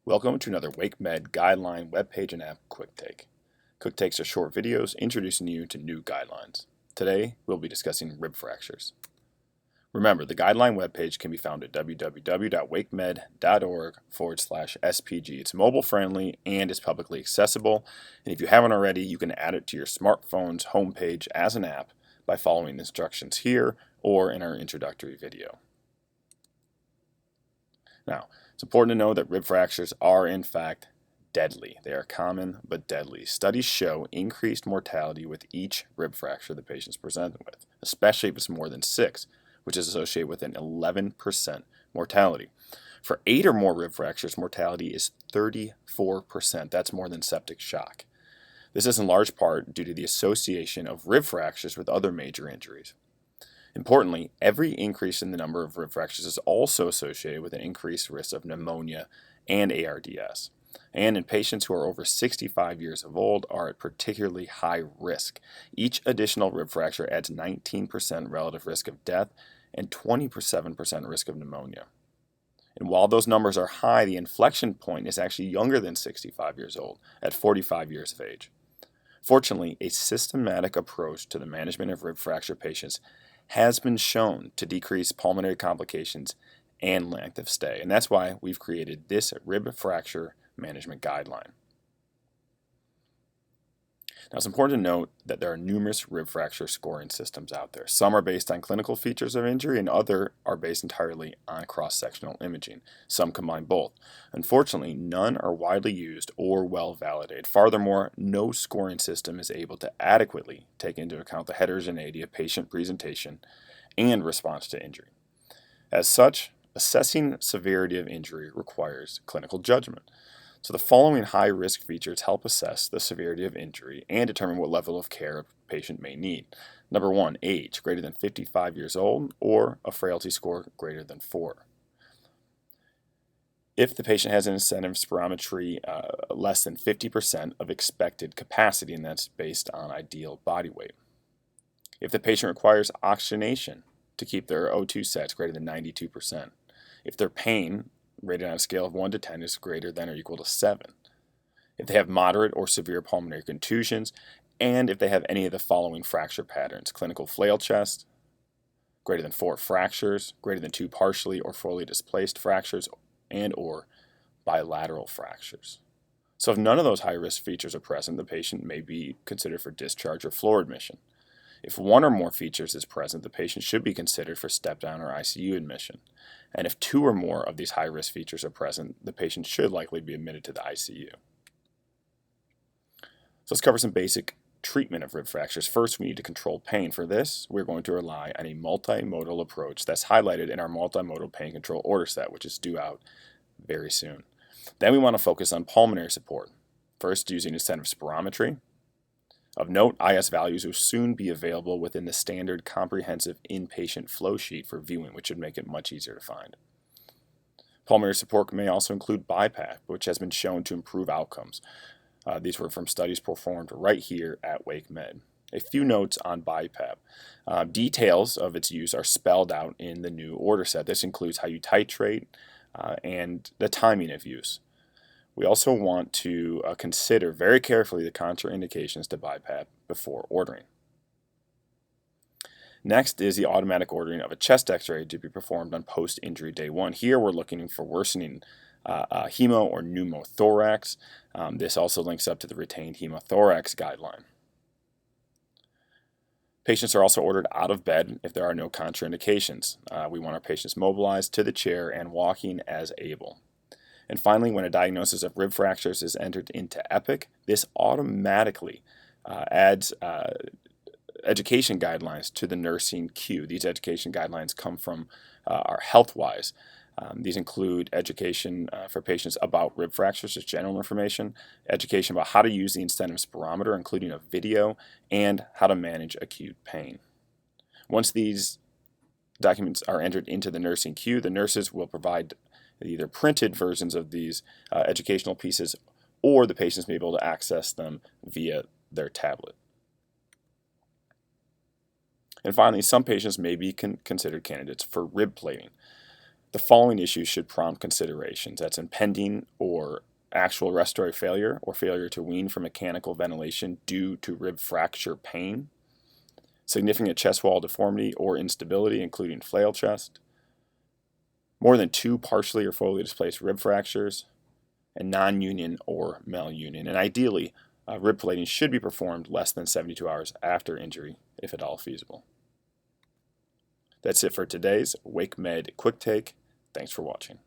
Welcome to another WakeMed guideline webpage and app quick take. Quick takes are short videos introducing you to new guidelines. Today, we'll be discussing rib fractures. Remember, the guideline webpage can be found at www.wakemed.org/SPG. It's mobile friendly and is publicly accessible. And if you haven't already, you can add it to your smartphone's homepage as an app by following the instructions here or in our introductory video. Now, it's important to know that rib fractures are in fact deadly. They are common but deadly. Studies show increased mortality with each rib fracture the patient's presented with, especially if it's more than 6, which is associated with an 11% mortality. For 8 or more rib fractures, mortality is 34%. That's more than septic shock. This is in large part due to the association of rib fractures with other major injuries. Importantly, every increase in the number of rib fractures is also associated with an increased risk of pneumonia and ARDS. And in patients who are over 65 years old are at particularly high risk. Each additional rib fracture adds 19% relative risk of death and 27% risk of pneumonia. And while those numbers are high, the inflection point is actually younger than 65 years old, at 45 years of age. Fortunately, a systematic approach to the management of rib fracture patients has been shown to decrease pulmonary complications and length of stay. And that's why we've created this rib fracture management guideline. Now, it's important to note that there are numerous rib fracture scoring systems out there. Some are based on clinical features of injury, and others are based entirely on cross-sectional imaging. Some combine both. Unfortunately, none are widely used or well validated. Furthermore, no scoring system is able to adequately take into account the heterogeneity of patient presentation and response to injury. As such, assessing severity of injury requires clinical judgment. So the following high-risk features help assess the severity of injury and determine what level of care a patient may need. Number 1, age, greater than 55 years old, or a frailty score greater than 4. If the patient has an incentive spirometry less than 50% of expected capacity, and that's based on ideal body weight. If the patient requires oxygenation to keep their O2 sats greater than 92%. If their pain rated on a scale of 1 to 10 is greater than or equal to 7. If they have moderate or severe pulmonary contusions, and if they have any of the following fracture patterns: clinical flail chest, greater than 4 fractures, greater than 2 partially or fully displaced fractures, and or bilateral fractures. So if none of those high-risk features are present, the patient may be considered for discharge or floor admission. If one or more features is present, the patient should be considered for step-down or ICU admission. And if 2 or more of these high-risk features are present, the patient should likely be admitted to the ICU. So let's cover some basic treatment of rib fractures. First, we need to control pain. For this, we're going to rely on a multimodal approach that's highlighted in our multimodal pain control order set, which is due out very soon. Then we want to focus on pulmonary support. First, using incentive spirometry. Of note, IS values will soon be available within the standard comprehensive inpatient flow sheet for viewing, which should make it much easier to find. Pulmonary support may also include BiPAP, which has been shown to improve outcomes. These were from studies performed right here at WakeMed. A few notes on BiPAP. Details of its use are spelled out in the new order set. This includes how you titrate and the timing of use. We also want to consider very carefully the contraindications to BiPAP before ordering. Next is the automatic ordering of a chest x-ray to be performed on post-injury day 1. Here we're looking for worsening hemo or pneumothorax. This also links up to the retained hemothorax guideline. Patients are also ordered out of bed if there are no contraindications. We want our patients mobilized to the chair and walking as able. And finally, when a diagnosis of rib fractures is entered into EPIC, this automatically adds education guidelines to the nursing queue. These education guidelines come from our HealthWise. These include education for patients about rib fractures, just general information, education about how to use the incentive spirometer, including a video, and how to manage acute pain. Once these documents are entered into the nursing queue, the nurses will provide either printed versions of these educational pieces, or the patients may be able to access them via their tablet. And finally, some patients may be considered candidates for rib plating. The following issues should prompt considerations. That's impending or actual respiratory failure or failure to wean from mechanical ventilation due to rib fracture pain, significant chest wall deformity or instability, including flail chest, more than 2 partially or fully displaced rib fractures, and non-union or malunion. And ideally, rib plating should be performed less than 72 hours after injury, if at all feasible. That's it for today's WakeMed Quick Take. Thanks for watching.